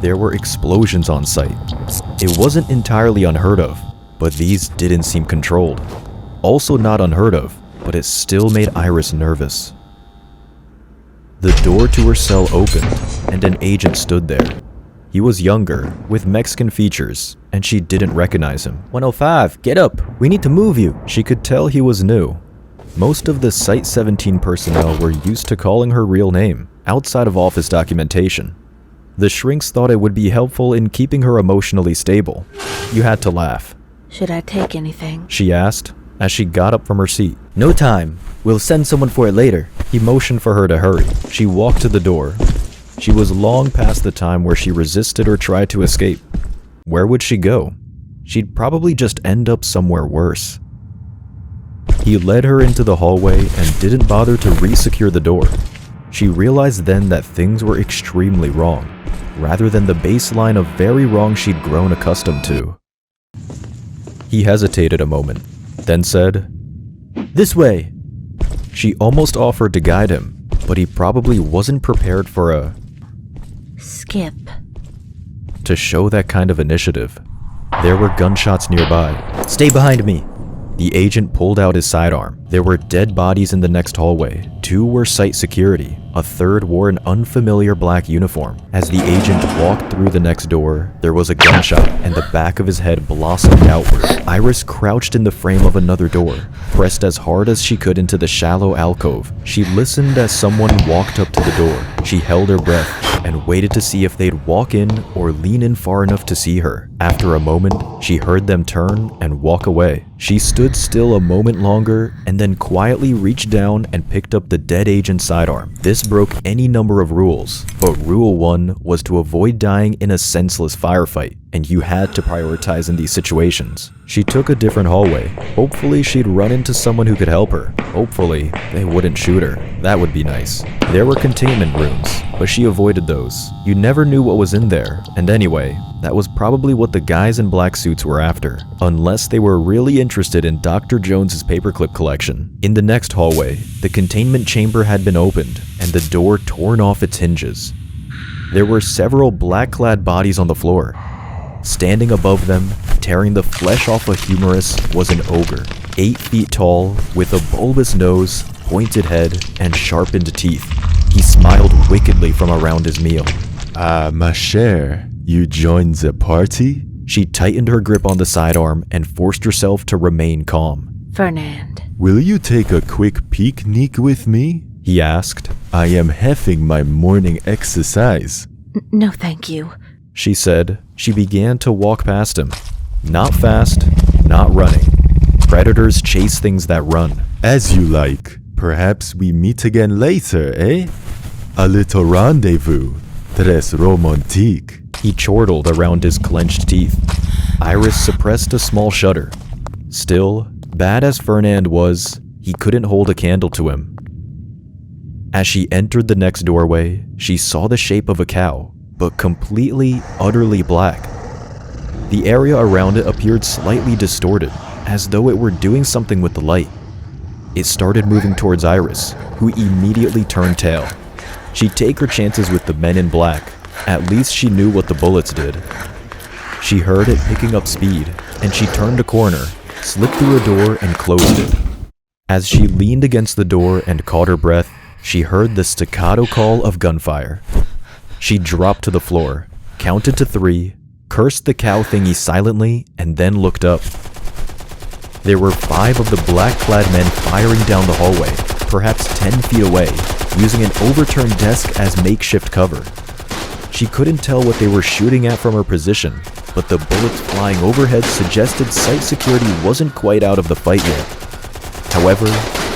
There were explosions on site. It wasn't entirely unheard of, but these didn't seem controlled. Also not unheard of, but it still made Iris nervous. The door to her cell opened, and an agent stood there. He was younger, with Mexican features, and she didn't recognize him. 105, get up! We need to move you! She could tell he was new. Most of the Site-17 personnel were used to calling her real name, outside of office documentation. The shrinks thought it would be helpful in keeping her emotionally stable. You had to laugh. Should I take anything? She asked, as she got up from her seat. No time. We'll send someone for it later. He motioned for her to hurry. She walked to the door. She was long past the time where she resisted or tried to escape. Where would she go? She'd probably just end up somewhere worse. He led her into the hallway and didn't bother to re-secure the door. She realized then that things were extremely wrong, rather than the baseline of very wrong she'd grown accustomed to. He hesitated a moment, then said, "This way." She almost offered to guide him, but he probably wasn't prepared for Skip. to show that kind of initiative. There were gunshots nearby. Stay behind me. The agent pulled out his sidearm. There were dead bodies in the next hallway. 2 were site security. A third wore an unfamiliar black uniform. As the agent walked through the next door, there was a gunshot, and the back of his head blossomed outward. Iris crouched in the frame of another door, pressed as hard as she could into the shallow alcove. She listened as someone walked up to the door. She held her breath and waited to see if they'd walk in or lean in far enough to see her. After a moment, she heard them turn and walk away. She stood still a moment longer and then quietly reached down and picked up the dead agent's sidearm. This broke any number of rules, but rule 1 was to avoid dying in a senseless firefight, and you had to prioritize in these situations. She took a different hallway. Hopefully she'd run into someone who could help her. Hopefully they wouldn't shoot her. That would be nice. There were containment rooms, but she avoided those. You never knew what was in there, and anyway, that was probably what the guys in black suits were after, unless they were really interested in Dr. Jones's paperclip collection. In the next hallway, the containment chamber had been opened, and the door torn off its hinges. There were several black-clad bodies on the floor. Standing above them, tearing the flesh off a humerus, was an ogre, 8 feet tall, with a bulbous nose, pointed head, and sharpened teeth. He smiled wickedly from around his meal. Ah, ma chère, you joined the party? She tightened her grip on the sidearm and forced herself to remain calm. Fernand. Will you take a quick picnic with me? He asked. I am having my morning exercise. No, thank you. She said. She began to walk past him. Not fast, not running. Predators chase things that run. As you like. Perhaps we meet again later, eh? A little rendezvous. Très romantique. He chortled around his clenched teeth. Iris suppressed a small shudder. Still, bad as Fernand was, he couldn't hold a candle to him. As she entered the next doorway, she saw the shape of a cow, but completely, utterly black. The area around it appeared slightly distorted, as though it were doing something with the light. It started moving towards Iris, who immediately turned tail. She'd take her chances with the men in black. At least she knew what the bullets did. She heard it picking up speed, and she turned a corner, slipped through a door, and closed it. As she leaned against the door and caught her breath, she heard the staccato call of gunfire. She dropped to the floor, counted to 3, cursed the cow thingy silently, and then looked up. There were 5 of the black-clad men firing down the hallway, perhaps 10 feet away, using an overturned desk as makeshift cover. She couldn't tell what they were shooting at from her position, but the bullets flying overhead suggested site security wasn't quite out of the fight yet. However,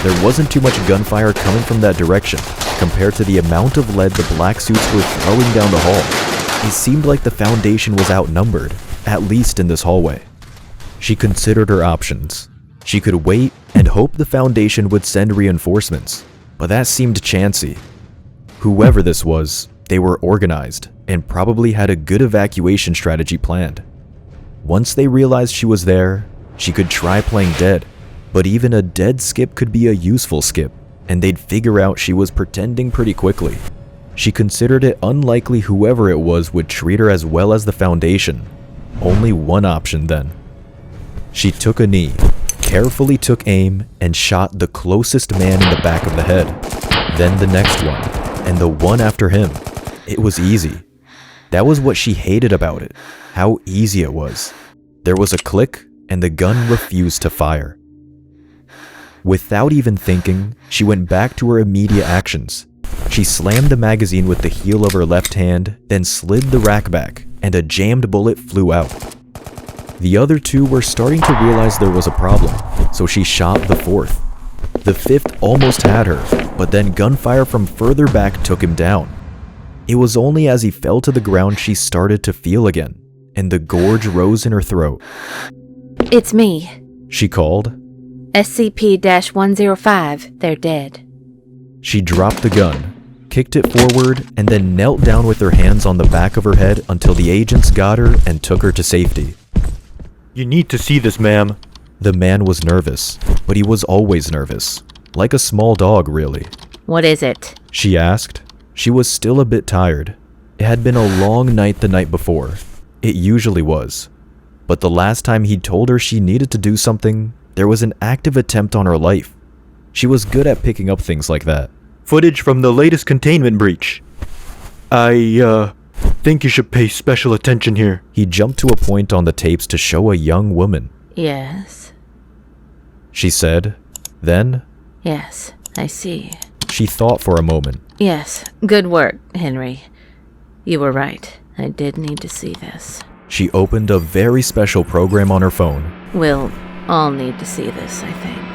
there wasn't too much gunfire coming from that direction, compared to the amount of lead the black suits were throwing down the hall. It seemed like the Foundation was outnumbered, at least in this hallway. She considered her options. She could wait and hope the Foundation would send reinforcements, but that seemed chancy. Whoever this was, they were organized and probably had a good evacuation strategy planned. Once they realized she was there, she could try playing dead, but even a dead skip could be a useful skip, and they'd figure out she was pretending pretty quickly. She considered it unlikely whoever it was would treat her as well as the Foundation. Only one option then. She took a knee, carefully took aim, and shot the closest man in the back of the head. Then the next one, and the one after him. It was easy. That was what she hated about it, how easy it was. There was a click, and the gun refused to fire. Without even thinking, she went back to her immediate actions. She slammed the magazine with the heel of her left hand, then slid the rack back, and a jammed bullet flew out. The other two were starting to realize there was a problem, so she shot the fourth. The fifth almost had her, but then gunfire from further back took him down. It was only as he fell to the ground she started to feel again, and the gorge rose in her throat. It's me. She called. SCP-105. They're dead. She dropped the gun, kicked it forward, and then knelt down with her hands on the back of her head until the agents got her and took her to safety. You need to see this, ma'am. The man was nervous, but he was always nervous. Like a small dog, really. What is it? She asked. She was still a bit tired. It had been a long night the night before. It usually was. But the last time he'd told her she needed to do something, there was an active attempt on her life. She was good at picking up things like that. Footage from the latest containment breach. I think you should pay special attention here. He jumped to a point on the tapes to show a young woman. Yes. She said. Then, Yes, I see. she thought for a moment. Yes, good work, Henry. You were right. I did need to see this. She opened a very special program on her phone. We'll all need to see this, I think.